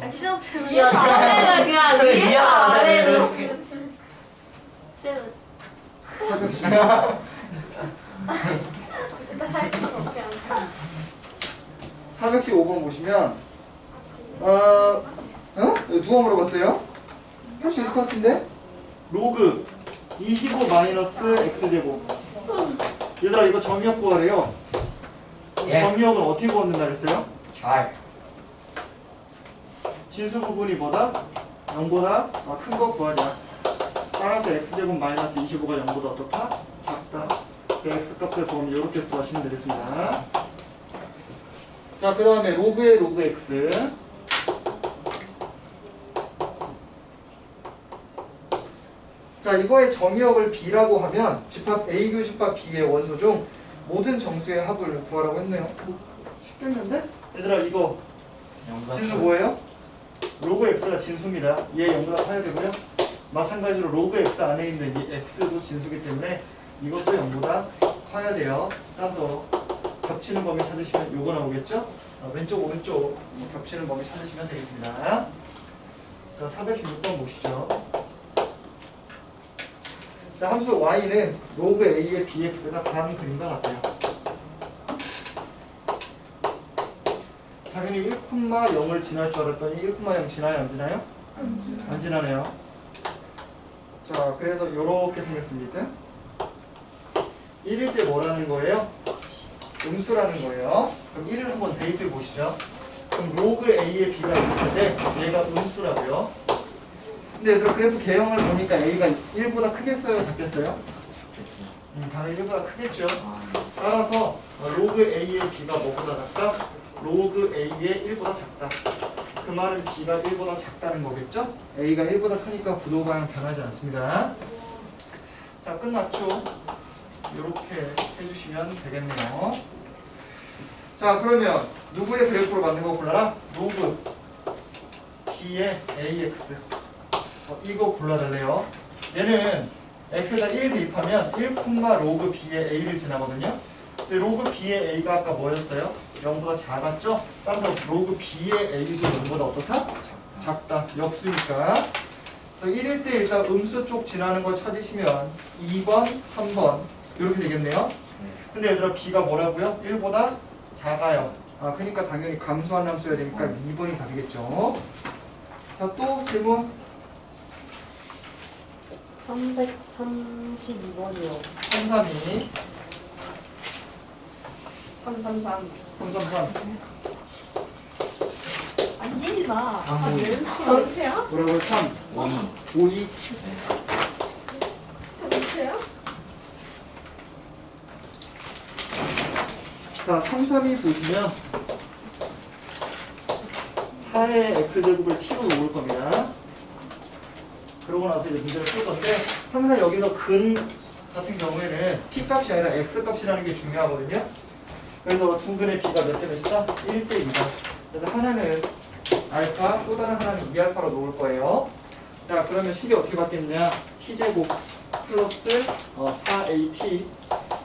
아 지성쌤 야, 쌤은 그냥 위에서 아래로. 쌤은 415번 보시면 누가 물어봤어요? 할 수 있을 것 같은데? 로그 25 마이너스 x제곱. 얘들아 이거 정의역 구하래요. 예. 정의역은 어떻게 구한다 그랬어요? 잘. 진수 부분이 뭐다? 0보다 큰 거 구하자. 따라서 x제곱 마이너스 25가 0보다 어떻다? 작다. 그래서 x값을 구하면 이렇게 구하시면 되겠습니다. 자, 그 다음에 로그의 로그 x. 자, 이거의 정의역을 b라고 하면 집합 a 교집합 b의 원소 중 모든 정수의 합을 구하라고 했네요. 쉽겠는데? 얘들아 이거 진수 뭐예요? 로그 x가 진수입니다. 얘 0보다 커야 되고요. 마찬가지로 로그 x 안에 있는 이 x도 진수기 때문에 이것도 0보다 커야 돼요. 따라서 겹치는 범위 찾으시면 요거 나오겠죠? 왼쪽 오른쪽 겹치는 범위 찾으시면 되겠습니다. 자, 416번 보시죠. 자, 함수 y는 로그 a의 bx가 다음 그림과 같아요. 당연히 1,0을 지날 줄 알았더니 1,0 지나요? 안 지나요? 안 지나네요. 자, 그래서 이렇게 생겼습니다. 1일 때 뭐라는 거예요? 음수라는 거예요. 그럼 1을 한번 대입해 보시죠. 그럼 로그 a의 b가 있을 텐데 얘가 음수라고요. 근데 얘들아 그래프 개형을 보니까 a가 1보다 크겠어요? 작겠어요? 당연히 1보다 크겠죠. 따라서 로그 a의 b가 뭐보다 작다? 로그 a의 1보다 작다. 그 말은 b가 1보다 작다는 거겠죠? a가 1보다 크니까 구도 방향 변하지 않습니다. 자, 끝났죠? 이렇게 해주시면 되겠네요. 자, 그러면 누구의 그래프로 만든 거 골라라? 로그 b의 ax. 이거 골라달래요. 얘는 x에다 1 대입하면 1, 로그 b의 a를 지나거든요. 근데 로그 b의 a가 아까 뭐였어요? 0보다 작았죠? 따라서 로그 b의 a도 0보다 어떻다? 작다. 역수니까. 그래서 1일 때 일단 음수 쪽 지나는 거 찾으시면 2번, 3번 이렇게 되겠네요. 근데 얘들아 b가 뭐라고요? 1보다 작아요. 그러니까 당연히 감소한 함수여야 되니까 2번이 답이겠죠. 자, 또 질문. 332번이요. 332 333. 333 앉지 마. 어때요? 뭐라고요? 3 5 2 어때요? 자, 332 보시면 4의 x제곱을 t로 놓을 겁니다. 그러고 나서 이제 문제를 풀 건데 항상 여기서 근 같은 경우에는 t 값이 아니라 x 값이라는 게 중요하거든요. 그래서 두 근의 b가 몇 대 몇이다? 1대 2다. 그래서 하나는 알파, 또 다른 하나는 2알파로 놓을 거예요. 자, 그러면 식이 어떻게 바뀌느냐? t제곱 플러스 4at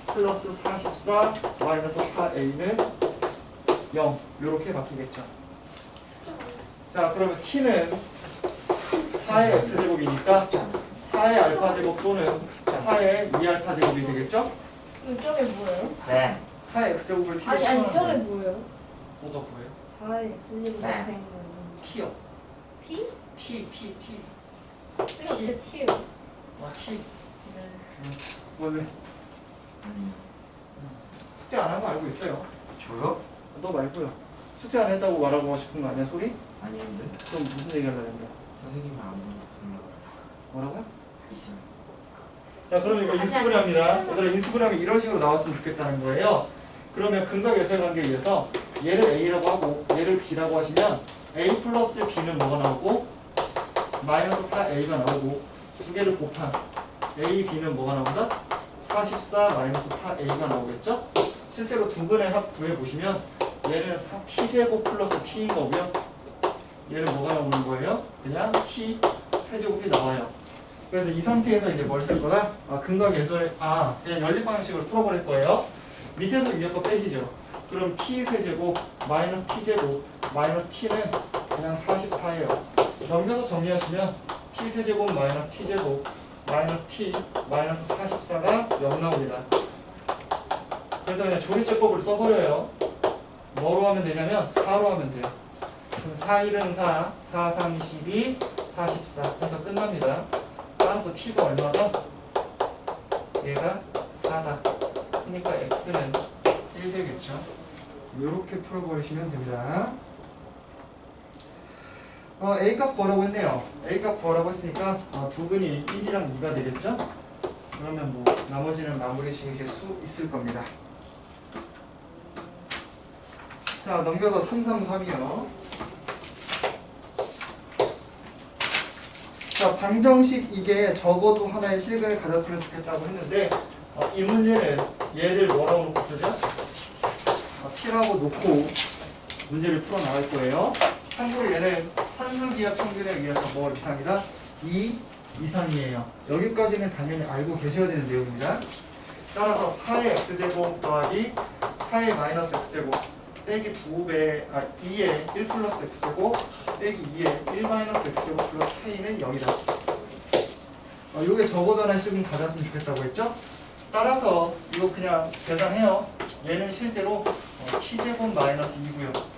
플러스 44 마이너스 4a는 0 이렇게 바뀌겠죠. 자, 그러면 t는 4의 x제곱이니까 4의 알파제곱 또는 4의 2알파 제곱이 되겠죠? 이쪽에 뭐예요? 쌤. 4의 x제곱을 t로 아니 치면 이쪽에 뭐예요? 뭐가 보여요? 4의 x제곱 네. 앞에 있는 t요. P? t. 이거 제 T요. t. 네. 왜? 숙제 안 한 거 알고 있어요. 저요? 너 말고요. 숙제 안 했다고 말하고 싶은 거 아니야, 소리? 아닌데. 그럼 무슨 얘기 하려는 거야? 선생님이 안 보는 뭐라고요? 있어요. 자, 그럼 이거 인수분해 합니다. 얘들아, 인수분해 하면 이런 식으로 나왔으면 좋겠다는 거예요. 그러면 근각 예수의 관계에 의해서 얘를 A라고 하고 얘를 B라고 하시면 A 플러스 B는 뭐가 나오고 마이너스 4A가 나오고 두 개를 곱한 A, B는 뭐가 나온다? 44 마이너스 4A가 나오겠죠? 실제로 두 근의 합 구해보시면 얘는 T제곱 플러스 T인 거고요. 얘는 뭐가 나오는 거예요? 그냥 T 세제곱이 나와요. 그래서 이 상태에서 이제 뭘 쓸 거다? 근각 예수의 그냥 연립 방식으로 풀어버릴 거예요. 밑에서 위에 거 빼시죠. 그럼 t 세제곱 마이너스 t제곱 마이너스 t는 그냥 44 4예요. 넘겨서 정리하시면 t세제곱 마이너스 t제곱 마이너스 t 마이너스 44가 0 나옵니다. 그래서 그냥 조리제법을 써버려요. 뭐로 하면 되냐면 4로 하면 돼요. 그럼 4, 1은 4, 4, 3, 22, 44 해서 끝납니다. 따라서 t가 얼마다? 얘가 4다. 그러니까 x는 1 되겠죠. 이렇게 풀어버리시면 됩니다. A값 구하라고 했네요. A값 구하라고 했으니까 부분이 1이랑 2가 되겠죠? 그러면 뭐 나머지는 마무리 지으실 수 있을 겁니다. 자, 넘겨서 333이요. 자, 방정식 이게 적어도 하나의 실근을 가졌으면 좋겠다고 했는데 이 문제는 얘를 뭐라고 놓고 쓰죠? P라고 놓고 문제를 풀어 나갈 거예요. 참고로 얘는 산술기하 평균에 의해서 뭐 이상이다? 2 이상이에요. 여기까지는 당연히 알고 계셔야 되는 내용입니다. 따라서 4의 x제곱 더하기 4의 마이너스 x제곱 빼기 2의 1 플러스 x제곱 빼기 2의 1 마이너스 x제곱 플러스 k는 0이다. 요게 적어도 하나 실근 가졌으면 좋겠다고 했죠? 따라서 이거 그냥 계산해요. 얘는 실제로 t제곱 마이너스 2고요.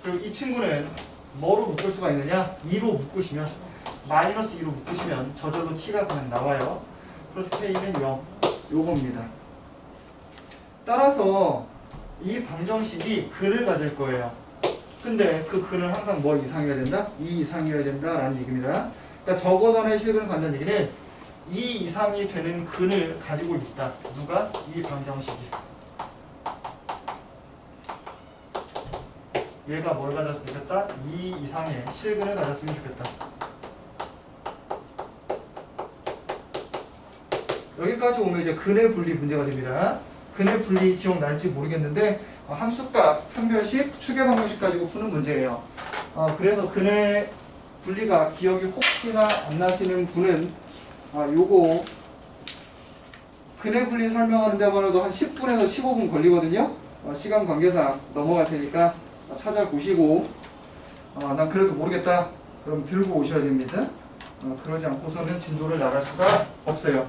그리고 이 친구는 뭐로 묶을 수가 있느냐? 2로 묶으시면 마이너스 2로 묶으시면 저절로 t가 그냥 나와요. 플러스 k는 0 요겁니다. 따라서 이 방정식이 근을 가질 거예요. 근데 그 근은 항상 뭐 이상이어야 된다? 2 이상이어야 된다라는 얘기입니다. 그러니까 적어도 하나의 실근을 간다는 얘기는 2 이상이 되는 근을 가지고 있다. 누가? 이 방정식이. 얘가 뭘 가졌으면 좋겠다? 2 이상의 실근을 가졌으면 좋겠다. 여기까지 오면 이제 근의 분리 문제가 됩니다. 근의 분리 기억날지 모르겠는데 함수값, 판별식, 추계 방정식 가지고 푸는 문제예요. 그래서 근의 분리가 기억이 혹시나 안 나시는 분은 요거 근의 분리 설명하는 데만 해도 한 10분에서 15분 걸리거든요. 시간 관계상 넘어갈 테니까 찾아보시고 난 그래도 모르겠다. 그럼 들고 오셔야 됩니다. 그러지 않고서는 진도를 나갈 수가 없어요.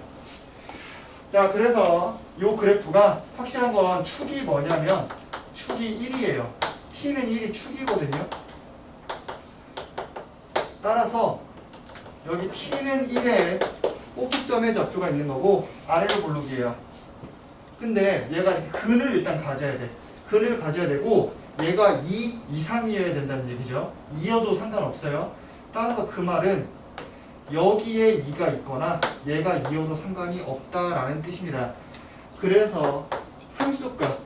자, 그래서 이 그래프가 확실한 건 축이 뭐냐면 축이 1이에요. t는 1이 축이거든요. 따라서 여기 t는 1에 꼭지점에 접수가 있는 거고 아래로 볼록이에요. 근데 얘가 이렇게 근을 일단 가져야 돼. 근을 가져야 되고 얘가 2 이상이어야 된다는 얘기죠. 2여도 상관없어요. 따라서 그 말은 여기에 2가 있거나 얘가 2여도 상관이 없다라는 뜻입니다. 그래서 함수값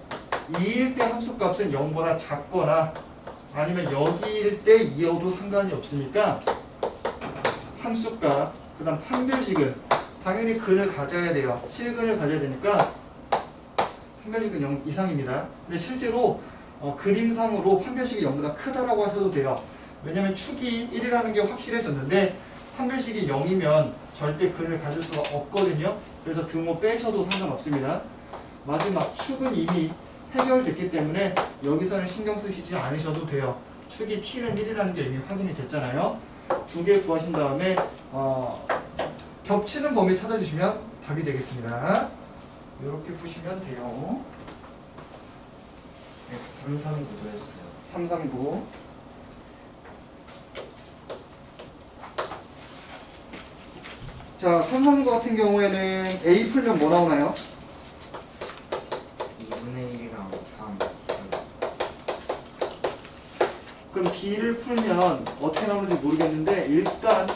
2일 때 함수값은 0보다 작거나 아니면 여기일 때 2여도 상관이 없으니까 함수값 그 다음 판별식은 당연히 근을 가져야 돼요. 실근을 가져야 되니까 판별식은 0 이상입니다. 근데 실제로 그림상으로 판별식이 0보다 크다라고 하셔도 돼요. 왜냐면 축이 1이라는 게 확실해졌는데 판별식이 0이면 절대 근을 가질 수가 없거든요. 그래서 등호 빼셔도 상관없습니다. 마지막 축은 이미 해결됐기 때문에 여기서는 신경 쓰시지 않으셔도 돼요. 축이 t는 1이라는 게 이미 확인이 됐잖아요. 두 개 구하신 다음에 겹치는 범위 찾아주시면 답이 되겠습니다. 이렇게 푸시면 돼요. 네, 339도 해주세요. 339. 자, 339 같은 경우에는 A 풀면 뭐 나오나요? 2분의 1이랑 3. 그럼 B를 풀면 어떻게 나오는지 모르겠는데 일단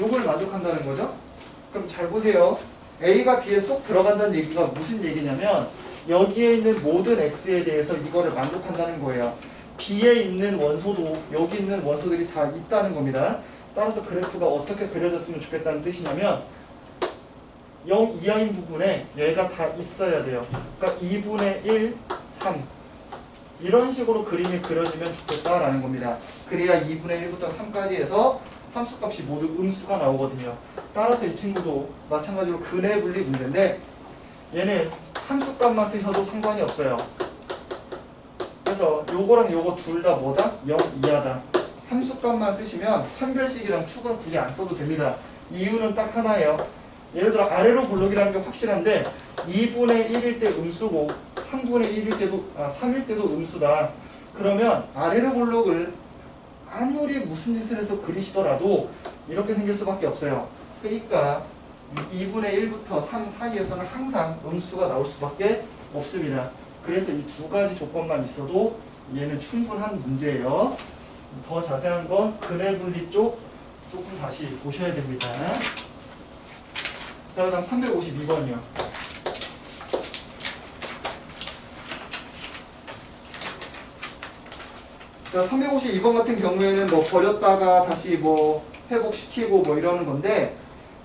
요걸 만족한다는 거죠? 그럼 잘 보세요. A가 B에 쏙 들어간다는 얘기가 무슨 얘기냐면 여기에 있는 모든 X에 대해서 이거를 만족한다는 거예요. B에 있는 원소도 여기 있는 원소들이 다 있다는 겁니다. 따라서 그래프가 어떻게 그려졌으면 좋겠다는 뜻이냐면 0 이하인 부분에 얘가 다 있어야 돼요. 그러니까 2분의 1, 3 이런 식으로 그림이 그려지면 좋겠다라는 겁니다. 그래야 2분의 1부터 3까지 해서 함수값이 모두 음수가 나오거든요. 따라서 이 친구도 마찬가지로 근의 분리 문제인데 얘는 함수값만 쓰셔도 상관이 없어요. 그래서 요거랑 요거 둘 다 뭐다? 0 이하다. 함수값만 쓰시면 판별식이랑 축은 굳이 안 써도 됩니다. 이유는 딱 하나예요. 예를 들어 아래로 볼록이라는 게 확실한데 2분의 1일 때 음수고 3분의 1일 때도 3일 때도 음수다. 그러면 아래로 볼록을 아무리 무슨 짓을 해서 그리시더라도 이렇게 생길 수밖에 없어요. 그러니까 2분의 1부터 3 사이에서는 항상 음수가 나올 수밖에 없습니다. 그래서 이 두 가지 조건만 있어도 얘는 충분한 문제예요. 더 자세한 건 근해 분리 쪽 조금 다시 보셔야 됩니다. 자, 그 다음 352번이요. 자, 352번 같은 경우에는 뭐 버렸다가 다시 뭐 회복시키고 뭐 이러는 건데,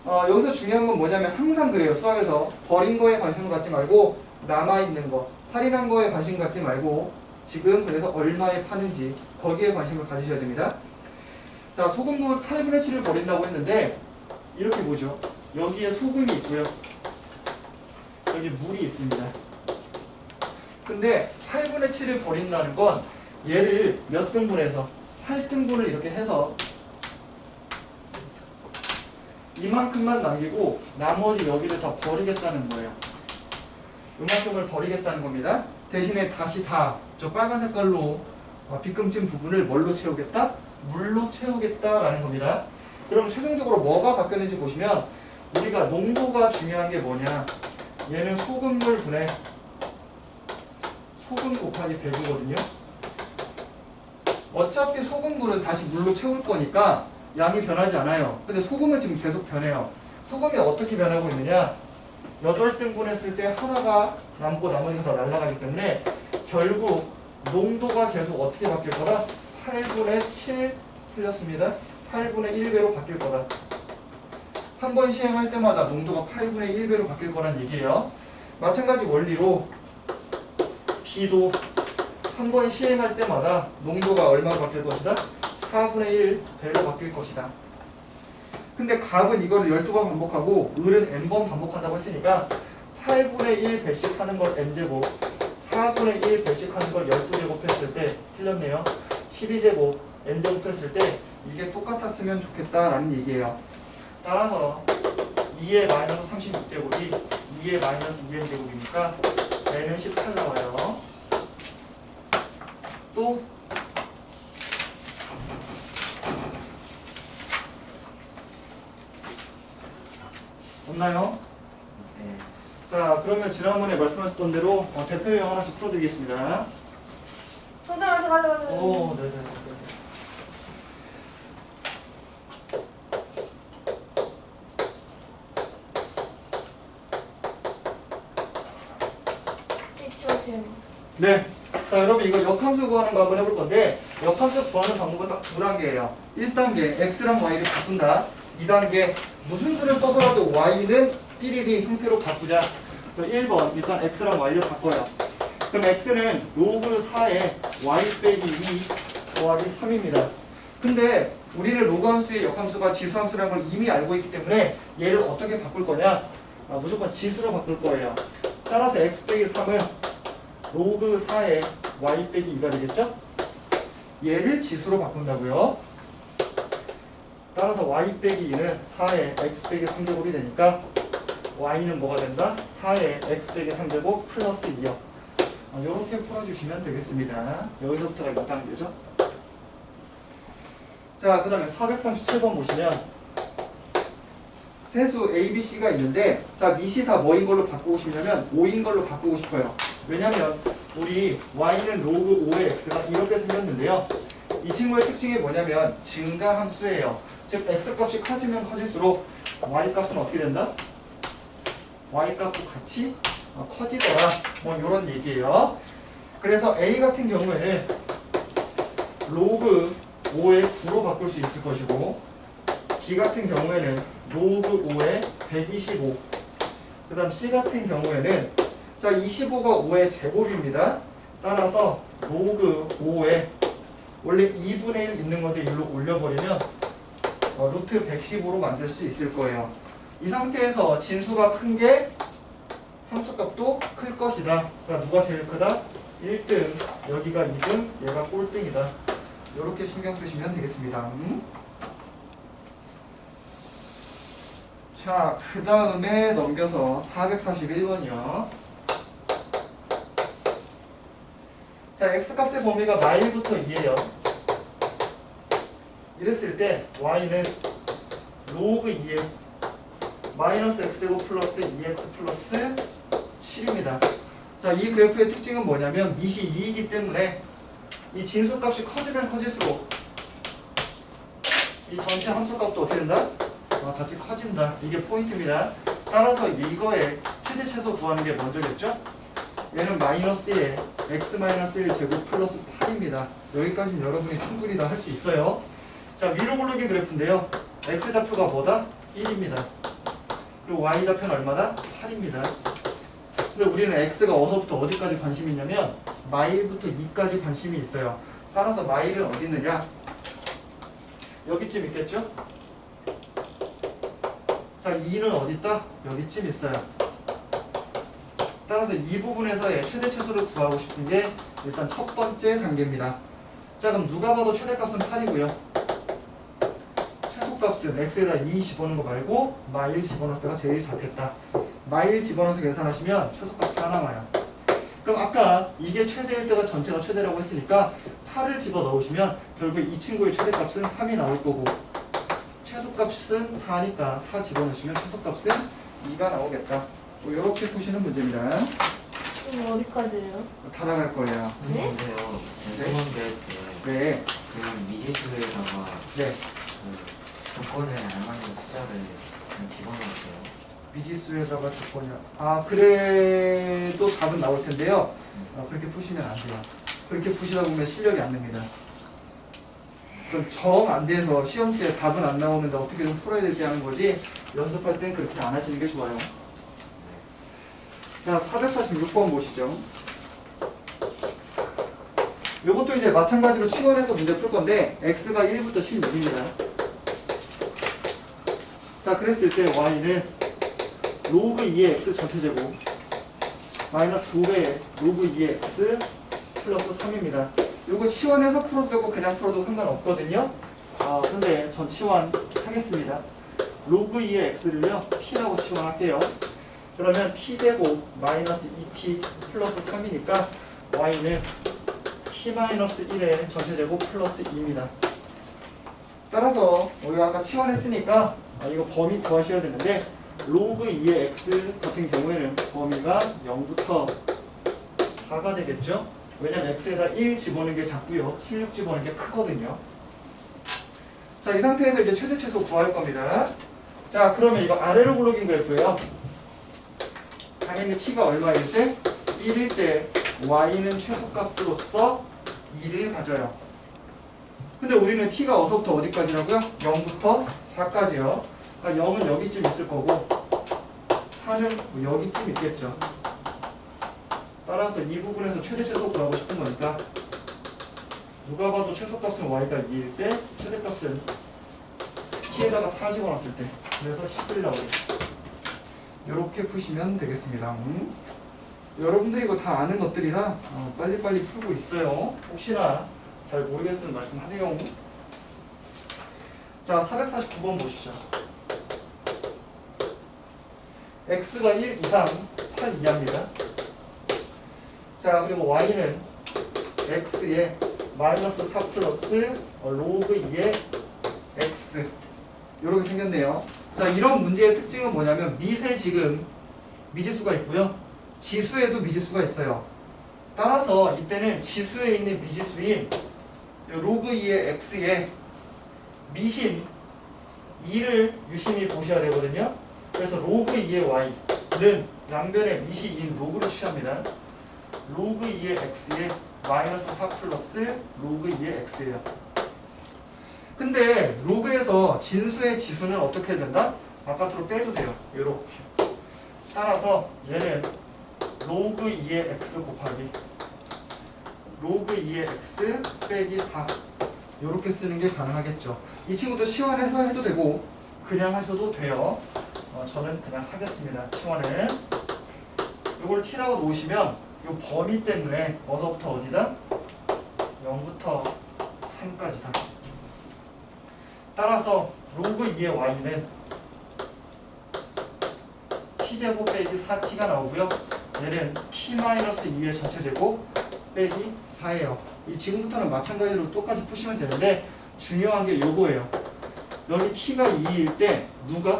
여기서 중요한 건 뭐냐면 항상 그래요. 수학에서 버린 거에 관심을 갖지 말고 남아있는 거, 할인한 거에 관심 갖지 말고 지금 그래서 얼마에 파는지 거기에 관심을 가지셔야 됩니다. 자, 소금물 8분의 7을 버린다고 했는데 이렇게 보죠. 여기에 소금이 있고요. 여기 물이 있습니다. 근데 8분의 7을 버린다는 건 얘를 몇 등분해서 8등분을 이렇게 해서 이만큼만 남기고 나머지 여기를 다 버리겠다는 거예요. 이만큼을 버리겠다는 겁니다. 대신에 다시 다 저 빨간 색깔로 빗금진 부분을 뭘로 채우겠다? 물로 채우겠다라는 겁니다. 그럼 최종적으로 뭐가 바뀌었는지 보시면 우리가 농도가 중요한 게 뭐냐? 얘는 소금물 분의 소금 곱하기 100이거든요. 어차피 소금물은 다시 물로 채울 거니까 양이 변하지 않아요. 근데 소금은 지금 계속 변해요. 소금이 어떻게 변하고 있느냐? 8등분 했을 때 하나가 남고 나머지가 다 날아가기 때문에 결국 농도가 계속 어떻게 바뀔 거다? 8분의 7 틀렸습니다. 8분의 1배로 바뀔 거다. 한 번 시행할 때마다 농도가 8분의 1배로 바뀔 거란 얘기예요. 마찬가지 원리로 B도 한 번 시행할 때마다 농도가 얼마로 바뀔 것이다? 4분의 1배로 바뀔 것이다. 근데 값은 이거를 12번 반복하고 을은 n번 반복한다고 했으니까 8분의 1배씩 하는 걸 n제곱, 4분의 1배씩 하는 걸 12제곱 했을 때 틀렸네요. 12제곱 n제곱 했을 때 이게 똑같았으면 좋겠다라는 얘기예요. 따라서 2의 마이너스 36제곱이 2의 마이너스 2n제곱이니까 n은 18 나와요. 또 없나요? 네. 자, 그러면 지난번에 말씀하셨던 대로 대표 유형 하나씩 풀어드리겠습니다. 가자. 오, 네네. 네. 자, 여러분 이거 역함수 구하는 거 한번 해볼 건데 역함수 구하는 방법은 딱 두 단계예요. 1단계 x랑 y를 바꾼다. 2단계 무슨 수를 써서라도 y는 삐리리 형태로 바꾸자. 그래서 1번 일단 x랑 y를 바꿔요. 그럼 x는 로그 4에 y 빼기 2 더하기 3입니다. 근데 우리는 로그 함수의 역함수가 지수함수라는 걸 이미 알고 있기 때문에 얘를 어떻게 바꿀 거냐? 무조건 지수로 바꿀 거예요. 따라서 x 빼기 3은 로그 4에 y 빼기 2가 되겠죠? 얘를 지수로 바꾼다고요. 따라서 y 빼기 2는 4에 x 빼기 3제곱이 되니까 y는 뭐가 된다? 4에 x 빼기 3제곱 플러스 2요. 이렇게 풀어주시면 되겠습니다. 여기서부터가 2단계죠. 자, 그 다음에 437번 보시면 세수 A, B, C가 있는데 자, 밑이 다 뭐인 걸로 바꾸고 싶냐면 5인 걸로 바꾸고 싶어요. 왜냐면 우리 y는 로그 5의 x가 이렇게 생겼는데요. 이 친구의 특징이 뭐냐면 증가함수예요. 즉 x값이 커지면 커질수록 y값은 어떻게 된다? y값도 같이 커지더라. 뭐 이런 얘기예요. 그래서 A 같은 경우에는 로그 5의 9로 바꿀 수 있을 것이고 B 같은 경우에는 로그 5의 125. 그 다음 C 같은 경우에는 자 25가 5의 제곱입니다. 따라서 로그 5의 원래 2분의 1 있는 건데 일로 올려버리면 루트 115로 만들 수 있을 거예요. 이 상태에서 진수가 큰 게 함수값도 클 것이다. 그러니까 누가 제일 크다? 1등, 여기가 2등, 얘가 꼴등이다. 이렇게 신경 쓰시면 되겠습니다. 자, 그 다음에 넘겨서 441번이요. 자, x값의 범위가 마일부터 2예요. 이랬을 때 y는 로그 2에 마이너스 x제곱 플러스 2x 플러스 7입니다. 자, 이 그래프의 특징은 뭐냐면 밑이 2이기 때문에 이 진수값이 커지면 커질수록 이 전체 함수값도 어떻게 된다? 같이 커진다. 이게 포인트입니다. 따라서 이거의 최대 최소 구하는 게 먼저겠죠? 얘는 마이너스 1에 x 마이너스 1 제곱 플러스 8입니다. 여기까지는 여러분이 충분히 다 할 수 있어요. 자, 위로 고르기 그래프인데요. x 좌표가 뭐다? 1입니다. 그리고 y 좌표는 얼마다? 8입니다. 근데 우리는 x가 어디서부터 어디까지 관심이 있냐면 마일부터 2까지 관심이 있어요. 따라서 마일은 어디 있느냐? 여기쯤 있겠죠? 자, 2는 어디 있다? 여기쯤 있어요. 따라서 이 부분에서의 최대 최소를 구하고 싶은 게 일단 첫 번째 단계입니다. 자, 그럼 누가 봐도 최대값은 8이고요. 최소값은 x에다 2 집어넣은 거 말고 마일 집어넣을 때가 제일 작겠다. 마일 집어넣어서 계산하시면 최소값이 4 나와요. 그럼 아까 이게 최대일 때가 전체가 최대라고 했으니까 8을 집어넣으시면 결국 이 친구의 최대값은 3이 나올 거고 최소값은 4니까 4 집어넣으시면 최소값은 2가 나오겠다. 이렇게 푸시는 문제입니다. 이거 어디까지예요? 다 나갈 거예요. 네? 근데요, 죄송한데 네. 그 미지수에다가 네. 그 조건에 알맞는 숫자를 그냥 집어넣으세요. 미지수에다가 조건이요. 그래도 답은 나올 텐데요. 그렇게 푸시면 안 돼요. 그렇게 푸시다 보면 실력이 안 됩니다. 그건 정 안 돼서 시험 때 답은 안 나오는데 어떻게든 풀어야 될 때 하는 거지 연습할 땐 그렇게 안 하시는 게 좋아요. 자, 446번 보시죠. 이것도 이제 마찬가지로 치환해서 문제 풀 건데 x가 1부터 16입니다. 자, 그랬을 때 y는 로그 2의 x 전체 제곱 마이너스 2배의 로그 2의 x 플러스 3입니다. 이거 치환해서 풀어도 되고 그냥 풀어도 상관없거든요. 근데 전 치환 하겠습니다. 로그 2의 x를요 t라고 치환할게요. 그러면 t제곱 마이너스 2t 플러스 3이니까 y는 t-1의 전체제곱 플러스 2입니다. 따라서 우리가 아까 치환했으니까 이거 범위 구하셔야 되는데 로그 2의 x 같은 경우에는 범위가 0부터 4가 되겠죠? 왜냐면 x에다 1 집어넣는 게 작고요 16 집어넣는 게 크거든요. 자, 이 상태에서 이제 최대 최소 구할 겁니다. 자, 그러면 이거 아래로 굴러긴 그래프예요. 당연히 t가 얼마일 때? 1일 때 y는 최소값으로서 2를 가져요. 근데 우리는 t가 어디서부터 어디까지라고요? 0부터 4까지요. 그러니까 0은 여기쯤 있을 거고 4는 여기쯤 있겠죠. 따라서 이 부분에서 최대 최소 구하고 싶은 거니까 누가 봐도 최소값은 y가 2일 때 최대값은 t에다가 4 집어넣었을 때 그래서 10을 나오겠죠. 이렇게 푸시면 되겠습니다. 여러분들이 이거 다 아는 것들이라 빨리빨리 풀고 있어요. 혹시나 잘 모르겠으면 말씀하세요. 자, 449번 보시죠. x가 1 이상 8 이하입니다. 자, 그리고 y는 x에 마이너스 4 플러스 로그 2의 x 이렇게 생겼네요. 자, 이런 문제의 특징은 뭐냐면 밑에 지금 미지수가 있고요. 지수에도 미지수가 있어요. 따라서 이때는 지수에 있는 미지수인 로그 2의 x에 미신 2를 유심히 보셔야 되거든요. 그래서 로그 2의 y는 양변에 미시 2인 로그를 취합니다. 로그 2의 x에 마이너스 4 플러스 로그 2의 x예요. 근데 로그에서 진수의 지수는 어떻게 해야 된다? 바깥으로 빼도 돼요. 이렇게. 따라서 얘는 로그 2의 x 곱하기 로그 2의 x 빼기 4 이렇게 쓰는 게 가능하겠죠. 이 친구도 치환해서 해도 되고 그냥 하셔도 돼요. 저는 그냥 하겠습니다. 치환을. 요걸 t라고 놓으시면 요 범위 때문에 어서부터 어디다? 0부터 3까지다. 따라서 로그 2의 y는 t제곱 빼기 4t가 나오고요. 얘는 t-2의 전체 제곱 빼기 4예요. 이 지금부터는 마찬가지로 똑같이 푸시면 되는데 중요한 게 요거예요. 여기 t가 2일 때 누가?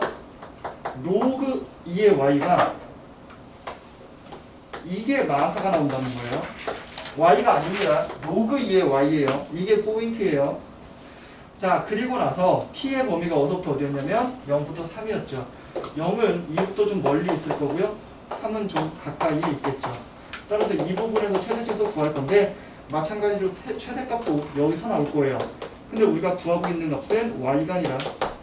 로그 2의 y가 이게 마사가 나온다는 거예요. y가 아닙니다. 로그 2의 y예요. 이게 포인트예요. 자, 그리고 나서 t의 범위가 어디서부터 어디였냐면 0부터 3이었죠. 0은 2부터 좀 멀리 있을 거고요. 3은 좀 가까이에 있겠죠. 따라서 이 부분에서 최대치수 구할 건데 마찬가지로 최대값도 여기서 나올 거예요. 근데 우리가 구하고 있는 값은 y가 아니라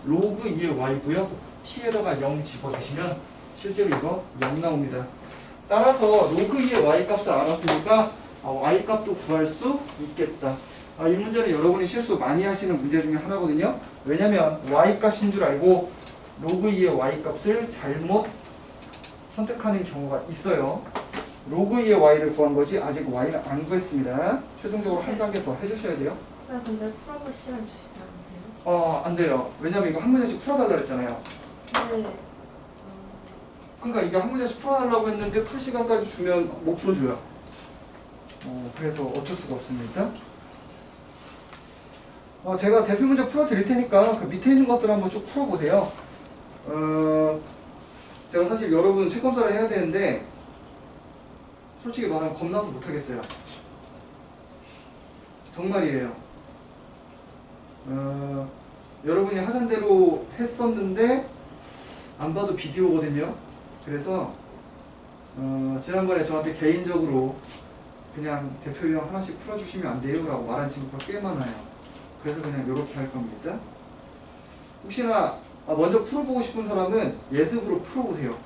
로그 2의 y고요. t에다가 0 집어주시면 실제로 이거 0 나옵니다. 따라서 로그 2의 y 값을 알았으니까 y 값도 구할 수 있겠다. 이 문제는 여러분이 실수 많이 하시는 문제 중에 하나거든요. 왜냐면 y 값인 줄 알고 로그 2의 y 값을 잘못 선택하는 경우가 있어요. 로그 2의 y를 구한 거지 아직 y는 안 구했습니다. 최종적으로 한 단계 더 해주셔야 돼요. 근데 풀어볼 시간 주시면 안 돼요? 안 돼요. 왜냐면 이거 한 문제씩 풀어달라 그랬잖아요. 네. 그러니까 이게 한 문제씩 풀어달라고 했는데 풀 시간까지 주면 못 풀어줘요. 그래서 어쩔 수가 없습니다. 제가 대표 문제 풀어드릴 테니까 그 밑에 있는 것들 한번 쭉 풀어보세요. 제가 사실 여러분 책검사를 해야 되는데 솔직히 말하면 겁나서 못하겠어요. 정말이에요. 여러분이 하던 대로 했었는데 안 봐도 비디오거든요. 그래서 지난번에 저한테 개인적으로 그냥 대표 유형 하나씩 풀어주시면 안 돼요? 라고 말한 친구가 꽤 많아요. 그래서 그냥 이렇게 할 겁니다. 혹시나 먼저 풀어보고 싶은 사람은 예습으로 풀어보세요.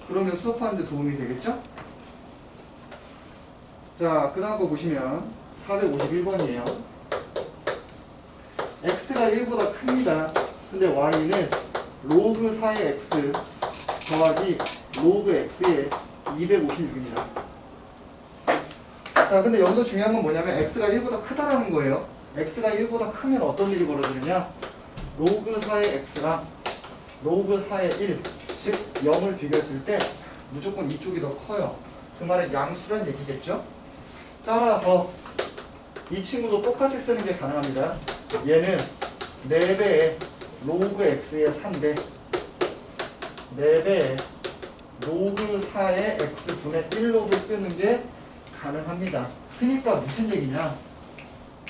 그러면 수업하는데 도움이 되겠죠? 자, 그 다음 거 보시면 451번이에요. x가 1보다 큽니다. 근데 y는 로그 4의 x 더하기 로그 x의 256입니다. 자, 근데 여기서 중요한 건 뭐냐면 x가 1보다 크다라는 거예요. x가 1보다 크면 어떤 일이 벌어지느냐? 로그 4의 x랑 로그 4의 1, 즉 0을 비교했을 때 무조건 이쪽이 더 커요. 그 말은 양수란 얘기겠죠? 따라서 이 친구도 똑같이 쓰는 게 가능합니다. 얘는 4배의 로그 x의 3배 4배의 로그 4의 x분의 1로도 쓰는 게 가능합니다. 그러니까 무슨 얘기냐?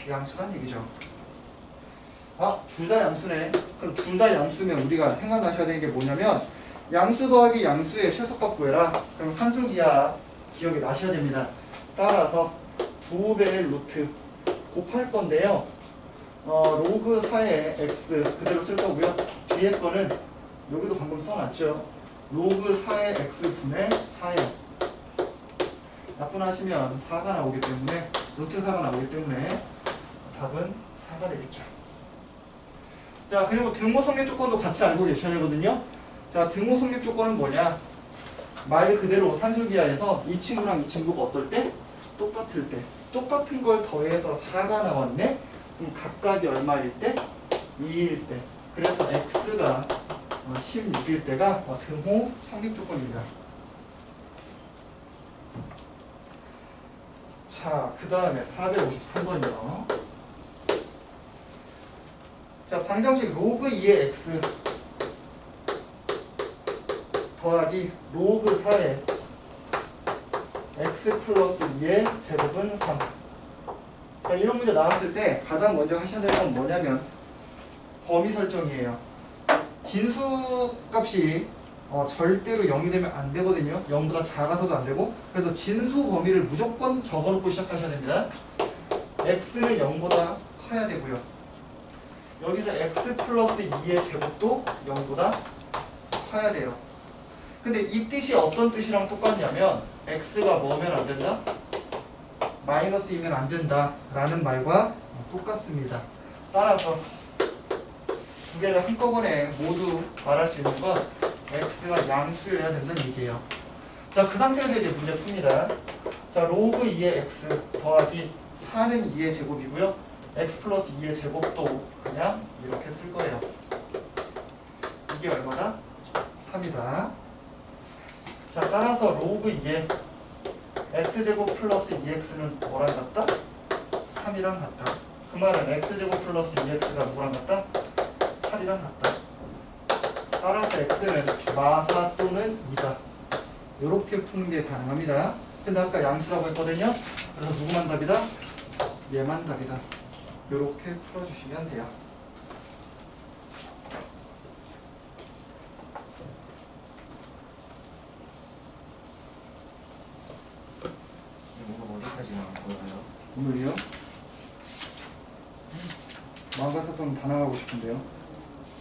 양수란 얘기죠. 둘 다 양수네. 그럼 둘 다 양수면 우리가 생각나셔야 되는 게 뭐냐면 양수 더하기 양수의 최소값 구해라. 그럼 산술기하 기억이 나셔야 됩니다. 따라서 2배의 루트 곱할 건데요. 로그 4의 x 그대로 쓸 거고요. 뒤에 거는 여기도 방금 써놨죠. 로그 4의 x분의 4예요. 약분하시면 4가 나오기 때문에 루트 4가 나오기 때문에 답은 4가 되겠죠. 자, 그리고 등호 성립 조건도 같이 알고 계셔야 되거든요. 자, 등호 성립 조건은 뭐냐? 말 그대로 산술기하에서 이 친구랑 이 친구가 어떨 때? 똑같을 때. 똑같은 걸 더해서 4가 나왔네? 그럼 각각이 얼마일 때? 2일 때. 그래서 x가 16일 때가 등호 성립 조건입니다. 자, 그 다음에 453번이요. 자, 방정식 로그 2의 x 더하기 로그 4의 x 플러스 2의 제곱은 3. 자, 이런 문제 나왔을 때 가장 먼저 하셔야 될 건 뭐냐면 범위 설정이에요. 진수 값이 절대로 0이 되면 안 되거든요. 0보다 작아서도 안 되고. 그래서 진수 범위를 무조건 적어놓고 시작하셔야 됩니다. x는 0보다 커야 되고요. 여기서 x 플러스 2의 제곱도 0보다 커야 돼요. 근데 이 뜻이 어떤 뜻이랑 똑같냐면 x가 뭐면 안 된다? 마이너스이면 안 된다 라는 말과 똑같습니다. 따라서 두 개를 한꺼번에 모두 말할 수 있는 건 x가 양수여야 된다는 얘기예요. 자, 그 상태에서 이제 문제 풉니다. 자, 로그 2의 x 더하기 4는 2의 제곱이고요. x 플러스 2의 제곱도 그냥 이렇게 쓸 거예요. 이게 얼마다? 3이다. 자, 따라서 로그 2의 x제곱 플러스 2x는 뭐랑 같다? 3이랑 같다. 그 말은 x제곱 플러스 2x가 뭐랑 같다? 8이랑 같다. 따라서 x는 마사 또는 2다. 이렇게 푸는 게 가능합니다. 근데 아까 양수라고 했거든요. 그래서 누구만 답이다? 얘만 답이다. 이렇게 풀어주시면 돼요. 이거 어디까지 나갈 거예요? 오늘이요? 마음 같아서는 다 나가고 싶은데요.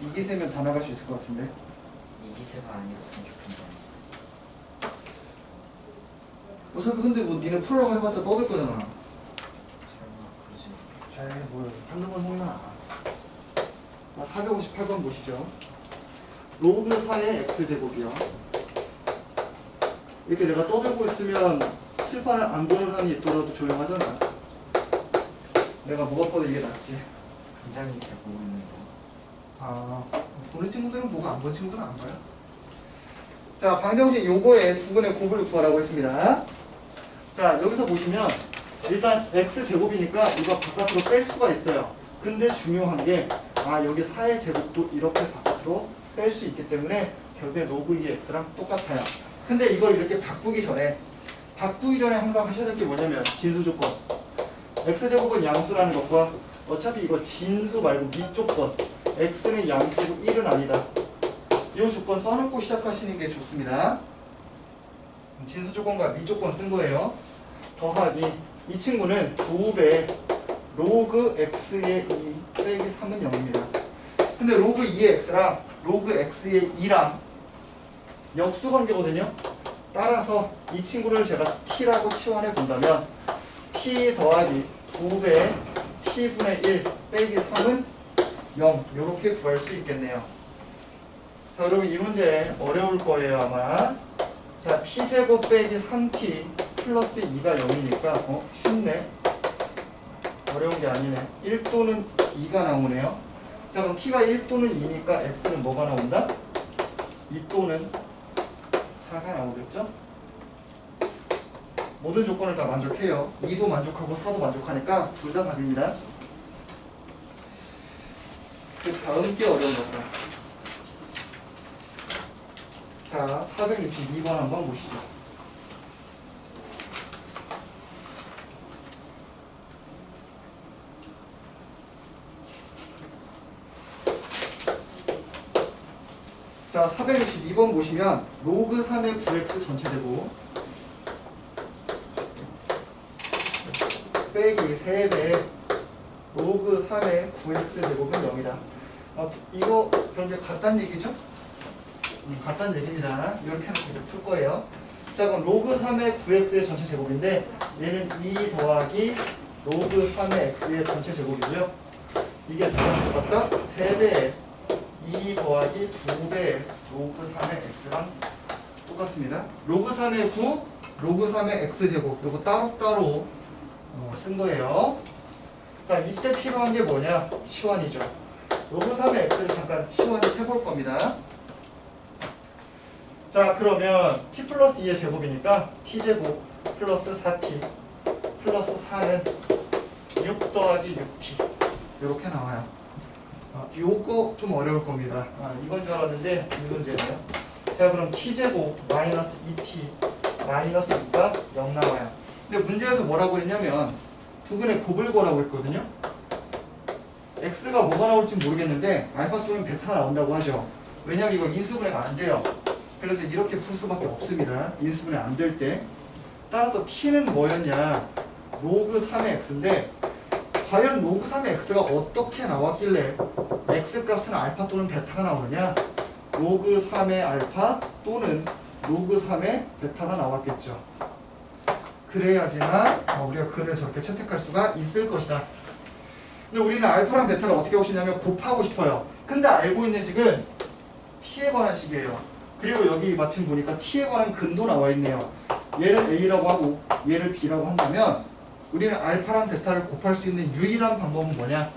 이 기세면 다 나갈 수 있을 것 같은데. 이 기세가 아니었으면 좋겠네요. 어차피 근데 뭐 니네 풀으라고 해봤자 떠들 거잖아. 설마 그러지. 에이 뭘 한두 번 혼나. 458번 보시죠. 로그 4의 x제곱이요. 이렇게 내가 떠들고 있으면 칠판을 안 보는 사람이 있더라도 조용하잖아. 내가 무겁고도 이게 낫지. 굉장히 잘 보고 있는 거. 아, 우리 친구들은 보고 안 본 친구들은 안 봐요. 자, 방정식 요거에 두 근의 곱을 구하라고 했습니다. 자, 여기서 보시면 일단 x제곱이니까 이거 바깥으로 뺄 수가 있어요. 근데 중요한 게 여기 4의 제곱도 이렇게 바깥으로 뺄 수 있기 때문에 결국에 로그 2의 x랑 똑같아요. 근데 이걸 이렇게 바꾸기 전에 항상 하셔야 될 게 뭐냐면 진수 조건. x제곱은 양수라는 것과 어차피 이거 진수 말고 밑조건 x는 양수고 1은 아니다. 이 조건 써놓고 시작하시는 게 좋습니다. 진수 조건과 밑조건 쓴 거예요. 더하기 이 친구는 2배 로그 x의 2 빼기 3은 0입니다. 근데 로그 2의 x랑 로그 x의 2랑 역수관계거든요. 따라서 이 친구를 제가 t라고 치환해 본다면 t 더하기 2배 t분의 1 빼기 3은 0 이렇게 구할 수 있겠네요. 자, 여러분 이 문제 어려울 거예요 아마. 자, t제곱 빼기 3t 플러스 2가 0이니까 쉽네. 어려운 게 아니네. 1 또는 2가 나오네요. 자, 그럼 t가 1 또는 2니까 x는 뭐가 나온다? 2 또는 4가 나오겠죠? 모든 조건을 다 만족해요. 2도 만족하고 4도 만족하니까 둘 다 답입니다. 그 다음 게 어려운 거다. 자, 462번 한번 보시죠. 자, 462번 보시면 로그 3의 9x 전체 제곱 빼기 3배 로그 3의 9x 제곱은 0이다. 이거 그런게 같다는 얘기죠? 같다는 얘기입니다. 이렇게 해서 이제 풀 거예요. 자, 그럼 로그 3의 9x의 전체 제곱인데 얘는 2 더하기 로그 3의 x의 전체 제곱이고요. 이게 뭐랑 똑같다? 3배에 2 더하기 2배의 로그 3의 x랑 똑같습니다. 로그 3의 9, 로그 3의 x제곱 이거 따로따로 쓴 거예요. 자, 이때 필요한 게 뭐냐? 치환이죠. 로그 3의 x를 잠깐 치환을 해볼 겁니다. 자, 그러면 t 플러스 2의 제곱이니까 t제곱 플러스 4t 플러스 4는 6 더하기 6t 이렇게 나와요. 요거 좀 어려울 겁니다. 이건 줄 알았는데 이 문제네요. 자, 그럼 t제곱 마이너스 2t 마이너스 2가 0 나와요. 근데 문제에서 뭐라고 했냐면 두 근의 곱을 구하라고 했거든요. x가 뭐가 나올지 모르겠는데 알파 또는 베타가 나온다고 하죠. 왜냐면 이거 인수분해가 안 돼요. 그래서 이렇게 풀 수밖에 없습니다. 인수분해 안 될 때. 따라서 t는 뭐였냐? 로그 3의 x인데 과연 로그 3의 x가 어떻게 나왔길래 x 값은 알파 또는 베타가 나오느냐? 로그 3의 알파 또는 로그 3의 베타가 나왔겠죠. 그래야지만 우리가 근을 저렇게 채택할 수가 있을 것이다. 근데 우리는 알파랑 베타를 어떻게 하고 싶냐면 곱하고 싶어요. 근데 알고 있는 식은 t에 관한 식이에요. 그리고 여기 마침 보니까 t에 관한 근도 나와 있네요. 얘를 a라고 하고 얘를 b라고 한다면 우리는 알파랑 베타를 곱할 수 있는 유일한 방법은 뭐냐?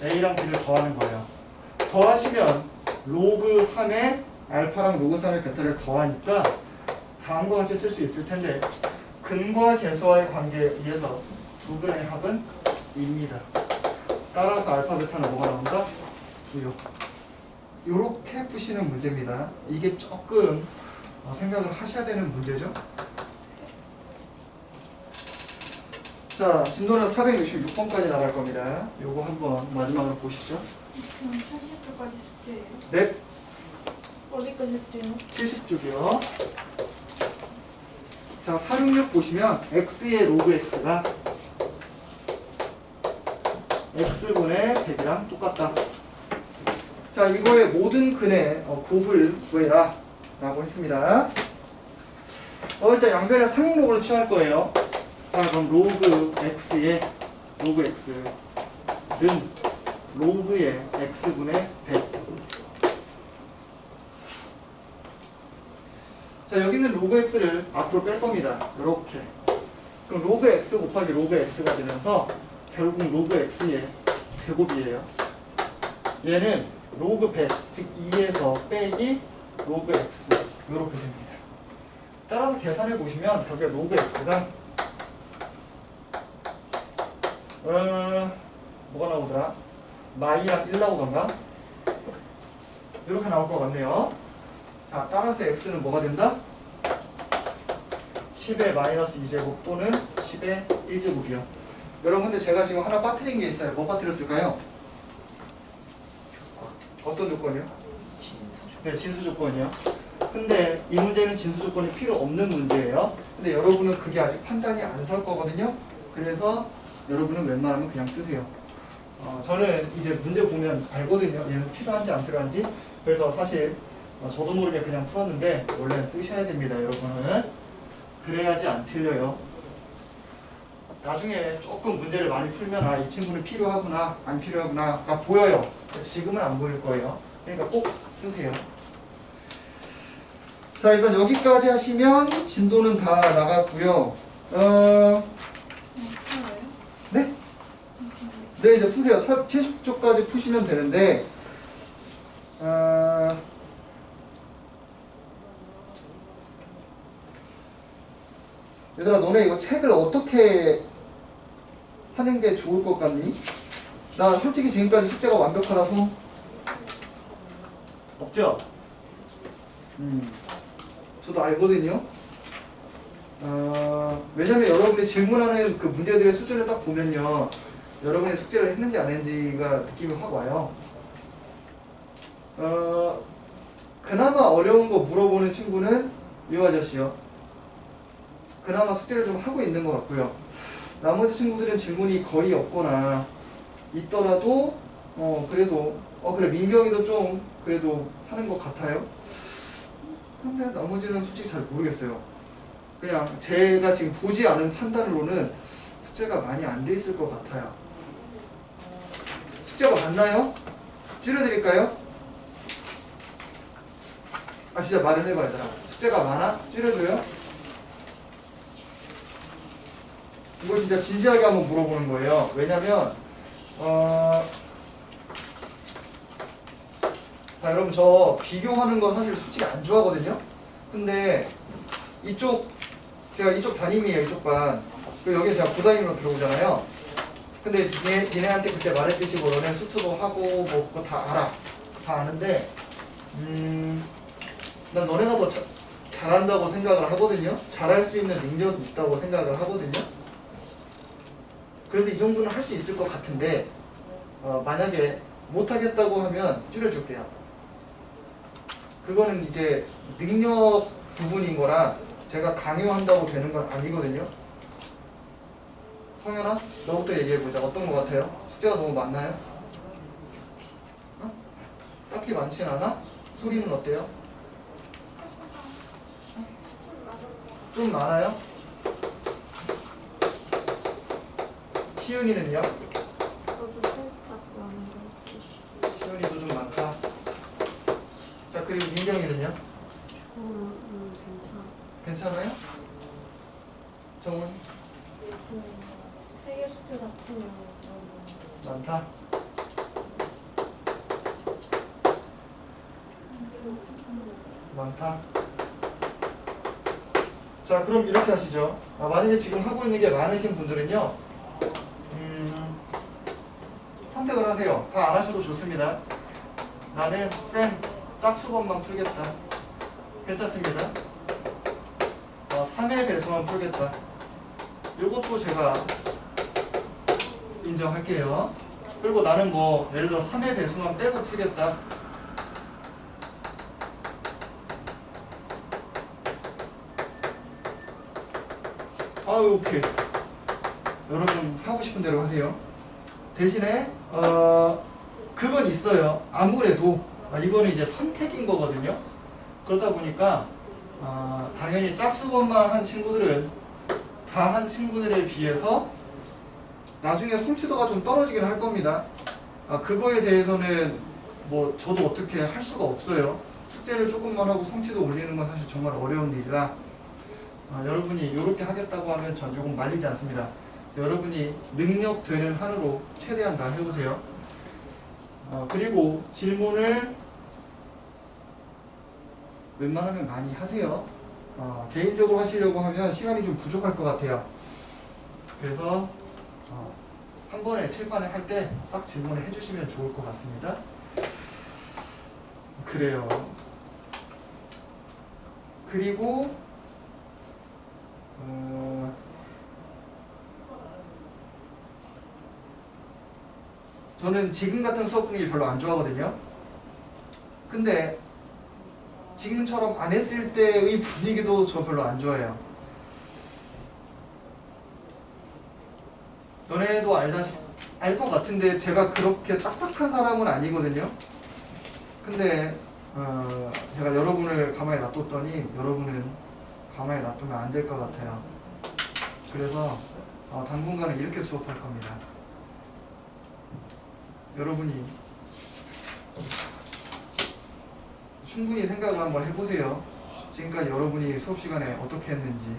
a랑 b를 더하는 거예요. 더하시면 로그 3에 알파랑 로그 3의 베타를 더하니까 다음과 같이 쓸 수 있을 텐데 근과 계수와의 관계에 의해서 두 근의 합은 2입니다. 따라서 알파 베타는 뭐가 나온다? 9요. 요렇게 푸시는 문제입니다. 이게 조금 생각을 하셔야 되는 문제죠. 자, 진도는 466번까지 나갈 겁니다. 요거 한번 마지막으로 보시죠. 그럼 40초까지 숙제예요? 네, 어디까지 숙제요? 70쪽이요. 자, 466 보시면 x의 로그 x가 x분의 100이랑 똑같다. 자, 이거의 모든 근의 곱을 구해라 라고 했습니다. 일단 양변의 상위로그를 취할 거예요. 자, 그럼 로그 x의 로그 x는 로그의 x분의 100. 자, 여기는 로그 x를 앞으로 뺄 겁니다. 이렇게. 그럼 로그 x 곱하기 로그 x가 되면서 결국 로그 x의 제곱이에요. 얘는 로그 100, 즉 2에서 빼기 로그 x 이렇게 됩니다. 따라서 계산해 보시면 결국에 로그 x가 뭐가 나오더라? 마이랑 1 나오던가? 이렇게 나올 것 같네요. 자, 따라서 x는 뭐가 된다? 10의 마이너스 2제곱 또는 10의 1제곱이요. 여러분, 근데 제가 지금 하나 빠뜨린 게 있어요. 뭐 빠뜨렸을까요? 어떤 조건이요? 네, 진수 조건이요. 근데 이 문제는 진수 조건이 필요 없는 문제예요. 근데 여러분은 그게 아직 판단이 안 설 거거든요. 그래서 여러분은 웬만하면 그냥 쓰세요. 저는 이제 문제 보면 알거든요. 얘는 필요한지 안 필요한지. 그래서 사실 저도 모르게 그냥 풀었는데 원래는 쓰셔야 됩니다, 여러분은. 그래야지 안 틀려요. 나중에 조금 문제를 많이 풀면 이 친구는 필요하구나 안 필요하구나가 보여요. 지금은 안 보일 거예요. 그러니까 꼭 쓰세요. 자, 일단 여기까지 하시면 진도는 다 나갔고요. 네? 네, 이제 푸세요. 70쪽까지 푸시면 되는데 얘들아, 너네 이거 책을 어떻게 하는 게 좋을 것 같니? 나 솔직히 지금까지 숙제가 완벽하라서 없죠? 저도 알거든요. 왜냐면 여러분이 질문하는 그 문제들의 수준을 딱 보면요, 여러분이 숙제를 했는지 안 했는지가 느낌이 확 와요. 그나마 어려운 거 물어보는 친구는 이 아저씨요. 그나마 숙제를 좀 하고 있는 것 같고요. 나머지 친구들은 질문이 거의 없거나 있더라도 그래도 그래, 민경이도 좀 그래도 하는 것 같아요. 근데 나머지는 솔직히 잘 모르겠어요. 그냥 제가 지금 보지 않은 판단으로는 숙제가 많이 안 돼 있을 것 같아요. 숙제가 많나요? 줄여드릴까요? 진짜 말을 해봐, 얘들아. 숙제가 많아? 줄여줘요? 이거 진짜 진지하게 한번 물어보는 거예요. 왜냐면 자, 여러분, 저 비교하는 거 사실 솔직히 안 좋아하거든요. 근데 제가 이쪽 담임이에요, 이쪽 반. 그리고 여기 제가 부담임으로 들어오잖아요. 근데 얘네한테 그때 말했듯이 뭐 너네 수트도 하고 뭐 그거 다 알아. 다 아는데 난 너네가 더 잘한다고 생각을 하거든요. 잘할 수 있는 능력이 있다고 생각을 하거든요. 그래서 이 정도는 할 수 있을 것 같은데 만약에 못하겠다고 하면 줄여줄게요. 그거는 이제 능력 부분인 거라 제가 강요한다고 되는 건 아니거든요. 성현아, 너부터 얘기해보자. 어떤 거 같아요? 숙제가 너무 많나요? 딱히 많진 않아? 소리는 어때요? 좀 많아요? 시윤이는요? 저도 살짝 많은 거. 시윤이도 좀 많다. 자, 그리고 민경이는요? 괜찮아요? 정훈이? 세계 수표 같은 경우는 많다. 많다. 자, 그럼 이렇게 하시죠. 만약에 지금 하고 있는 게 많으신 분들은요, 선택을 하세요. 다 안 하셔도 좋습니다. 나는 쌤 짝수번만 풀겠다. 괜찮습니다. 3의 배수만 풀겠다. 요것도 제가 인정할게요. 그리고 나는 뭐 예를 들어 3의 배수만 빼고 풀겠다. 오케이. 여러분 하고 싶은 대로 하세요. 대신에 그건 있어요. 아무래도 이거는 이제 선택인 거거든요. 그렇다 보니까 당연히 짝수번만 한 친구들은 다 한 친구들에 비해서 나중에 성취도가 좀 떨어지긴 할 겁니다. 그거에 대해서는 뭐 저도 어떻게 할 수가 없어요. 숙제를 조금만 하고 성취도 올리는 건 사실 정말 어려운 일이라 여러분이 이렇게 하겠다고 하면 전 조금 말리지 않습니다. 여러분이 능력 되는 한으로 최대한 다 해보세요. 그리고 질문을 웬만하면 많이 하세요. 개인적으로 하시려고 하면 시간이 좀 부족할 것 같아요. 그래서 한 번에 칠판에 할 때 싹 질문을 해주시면 좋을 것 같습니다. 그래요. 그리고 저는 지금 같은 수업 분위기 별로 안 좋아하거든요. 근데 지금처럼 안 했을 때의 분위기도 저 별로 안 좋아해요. 너네도 알 것 같은데 제가 그렇게 딱딱한 사람은 아니거든요. 근데 제가 여러분을 가만히 놔뒀더니 여러분은 가만히 놔두면 안 될 것 같아요. 그래서 당분간은 이렇게 수업할 겁니다. 여러분이 충분히 생각을 한번 해보세요. 지금까지 여러분이 수업 시간에 어떻게 했는지.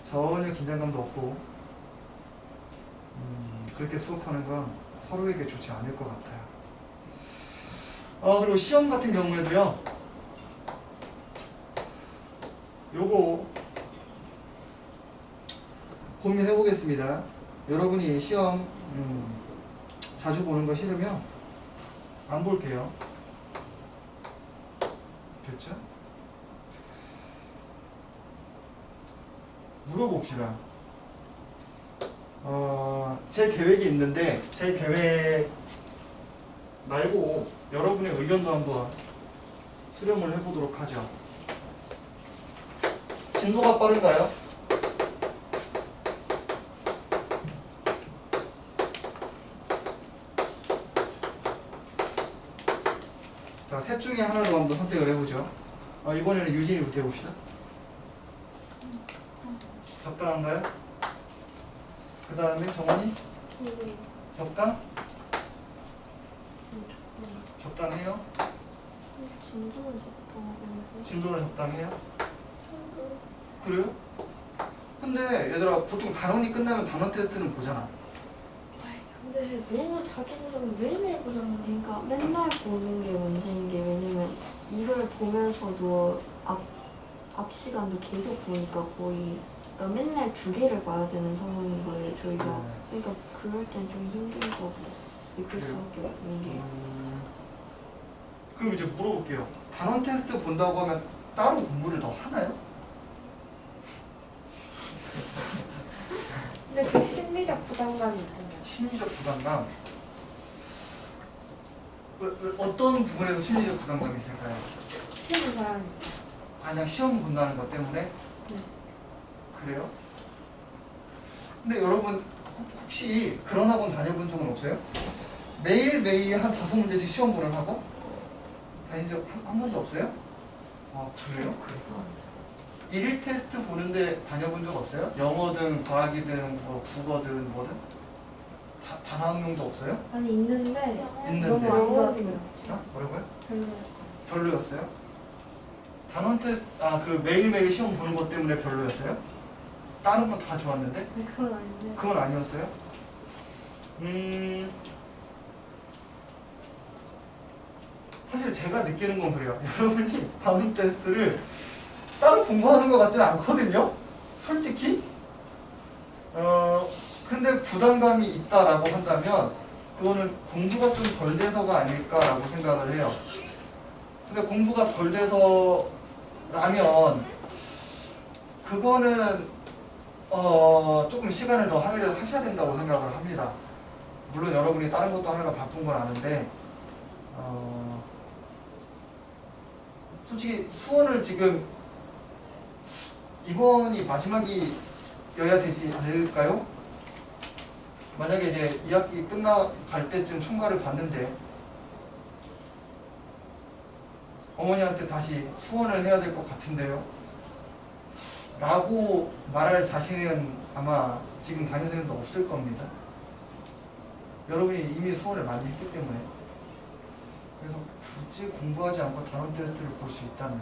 전혀 긴장감도 없고 그렇게 수업하는 건 서로에게 좋지 않을 것 같아요. 그리고 시험 같은 경우에도요. 요거 고민해 보겠습니다. 여러분이 시험 자주 보는 거 싫으면 안 볼게요. 됐죠? 물어봅시다. 제 계획이 있는데 제 계획 말고 여러분의 의견도 한번 수렴을 해보도록 하죠. 진도가 빠른가요? 자, 셋 중에 하나로 한번 선택을 해보죠. 이번에는 유진이부터 해봅시다. 적당한가요? 그 다음에 정원이? 적당? 적당해요? 진도는 적당하잖아요. 진도는 적당해요? 그래요? 근데 얘들아 보통 단원이 끝나면 단원 테스트는 보잖아. 근데 너무 자주 보자면 매일매일 보잖아요. 그러니까 맨날 보는 게 문제인 게 왜냐면 이걸 보면서도 앞 시간도 계속 보니까 거의 그러니까 맨날 2개를 봐야 되는 상황인 거예요. 저희가 그러니까 그럴 땐 좀 힘든 거 있을 수밖에 없는 게. 그럼 이제 물어볼게요. 단원 테스트 본다고 하면 따로 공부를 더 하나요? 근데 그 심리적 부담감이 있잖아요. 심리적 부담감. 어떤 부분에서 심리적 부담감이 있을까요? 시험 사람. 그냥 시험 본다는 것 때문에? 네. 그래요? 근데 여러분 혹시 그런 학원 다녀본 적은 없어요? 매일매일 한 5문제씩 시험 보는 학원? 다닌 적 한 번도 없어요? 그래요? 일일 테스트 보는데 다녀본 적 없어요? 영어든 과학이든 뭐 국어든 뭐든? 단 한 명도 없어요? 아니 있는데 있는데. 너무 안 좋았어요. 뭐라고요? 별로였어요. 별로였어요? 단원 테스트, 그 매일매일 시험 보는 것 때문에 별로였어요? 다른 건 다 좋았는데? 네, 그건 아닌데. 그건 아니었어요? 사실 제가 느끼는 건 그래요. 여러분이 단원 테스트를 따로 공부하는 것 같지는 않거든요? 솔직히? 근데 부담감이 있다라고 한다면 그거는 공부가 좀 덜 돼서가 아닐까라고 생각을 해요. 근데 공부가 덜 돼서라면 그거는 조금 시간을 더 할애를 하셔야 된다고 생각을 합니다. 물론 여러분이 다른 것도 하느라 바쁜 건 아는데 솔직히 수원을 지금 이번이 마지막이어야 되지 않을까요? 만약에 이제 2학기 끝나갈 때쯤 총괄을 받는데 어머니한테 다시 수원을 해야 될 것 같은데요? 라고 말할 자신은 아마 지금 담임선생님도 없을 겁니다. 여러분이 이미 수원을 많이 했기 때문에. 그래서 굳이 공부하지 않고 단원 테스트를 볼 수 있다면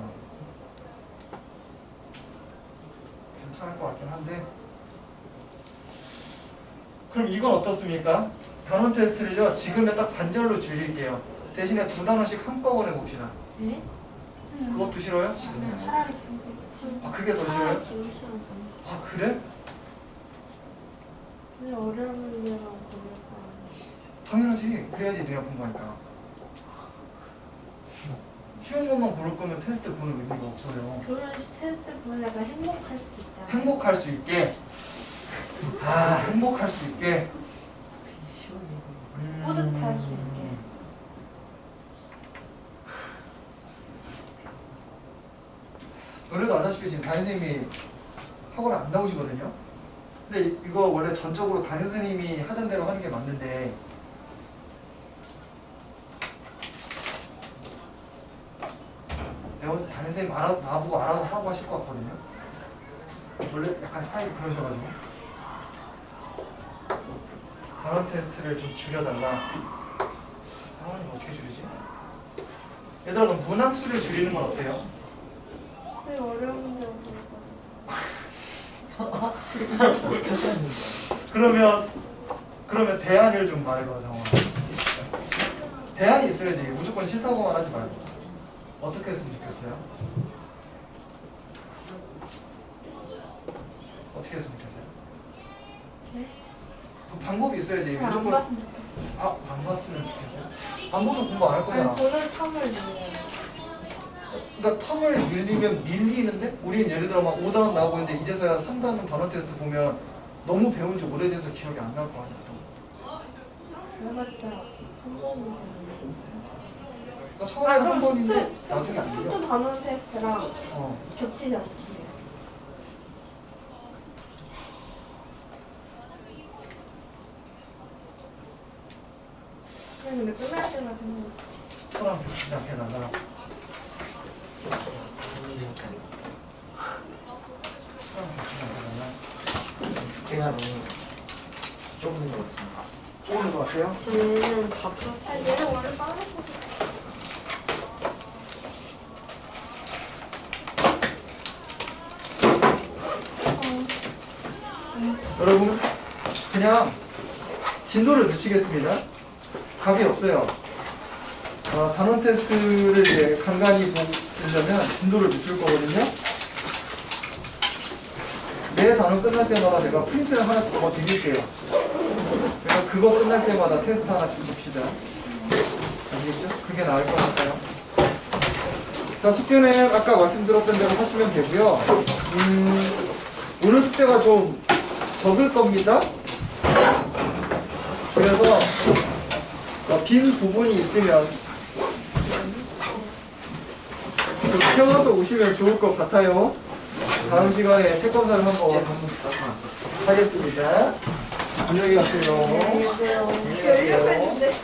괜찮을 것 같긴 한데, 그럼 이건 어떻습니까? 단원 테스트를요 지금의 딱 반절로 줄일게요. 대신에 2단원씩 한꺼번에 봅시다. 네? 그것도 싫어요? 지금은 차라리 그게 더 싫어요? 지금 싫어서. 그래? 그냥 어려운 문제랑 고를 거야. 당연하지. 그래야지 내가 공부하니까. 쉬운 것만 고를 거면 테스트 보는 의미가 없어요. 그런 테스트 보면 약간 행복할 수도 있다. 행복할 수 있게. 행복할 수 있게. 뿌듯할 수 있게. 너네도 알다시피 지금 담임선생님이 학원 안 나오시거든요. 근데 이거 원래 전적으로 담임선생님이 하던 대로 하는 게 맞는데 내가 봤을 때 담임선생님 나보고 알아서 하라고 하실 것 같거든요. 원래 약간 스타일이 그러셔가지고 단원 테스트를 좀 줄여달라. 이거 어떻게 줄이지? 얘들아, 너 문항수를 줄이는 건 어때요? 되게 어려운 문제랑 고를 거야. 그러면 대안을 좀 말해봐, 정원. 대안이 있어야지. 무조건 싫다고만 하지 말고. 어떻게 했으면 좋겠어요? 어떻게 했으면 좋겠어요? 네? 그 방법이 있어야지. 안 무조건 봤으면 좋겠어. 안 봤으면 좋겠어요. 안 보면 공부 안 할 거잖아. 아니, 저는 탐을 내요. 그러니까 텀을 밀리면 밀리는데 우리는 예를 들어 막 5단원 나오고 있는데 이제서야 3단원 단원 테스트 보면 너무 배운 지 오래돼서 기억이 안 날 거 아니야 또. 그래봤자 한 번이잖아요. 그러니까 처음에는 한 번인데 나중에 안 밀려. 수도 단원 테스트랑 어. 겹치지 않게 해요. 근데 끝날 때가 되면 수랑 겹치지 않게 나가. 수랑 겹치지 않게 나가. 숙제가 너무 좁은 것 같습니다. 좋은 것 같아요? 쟤는 바쁠 아니 얘는 원래 빠른 거 여러분 그냥 진도를 붙이겠습니다. 답이 없어요. 단원 테스트를 이제 간간히 보려면 진도를 붙일 거거든요. 매 단원 끝날 때마다 내가 프린트를 하나씩 더 드릴게요. 그래서 그거 끝날 때마다 테스트 하나씩 봅시다. 아시겠죠? 그게 나을 것 같아요. 자, 숙제는 아까 말씀드렸던 대로 하시면 되고요. 오늘 숙제가 좀 적을 겁니다. 그래서 빈 부분이 있으면 좀 채워서 오시면 좋을 것 같아요. 다음 시간에 책 검사를 한번 하겠습니다. 안녕히 가세요. 안녕히 계세요. 안녕히 가세요. 했는데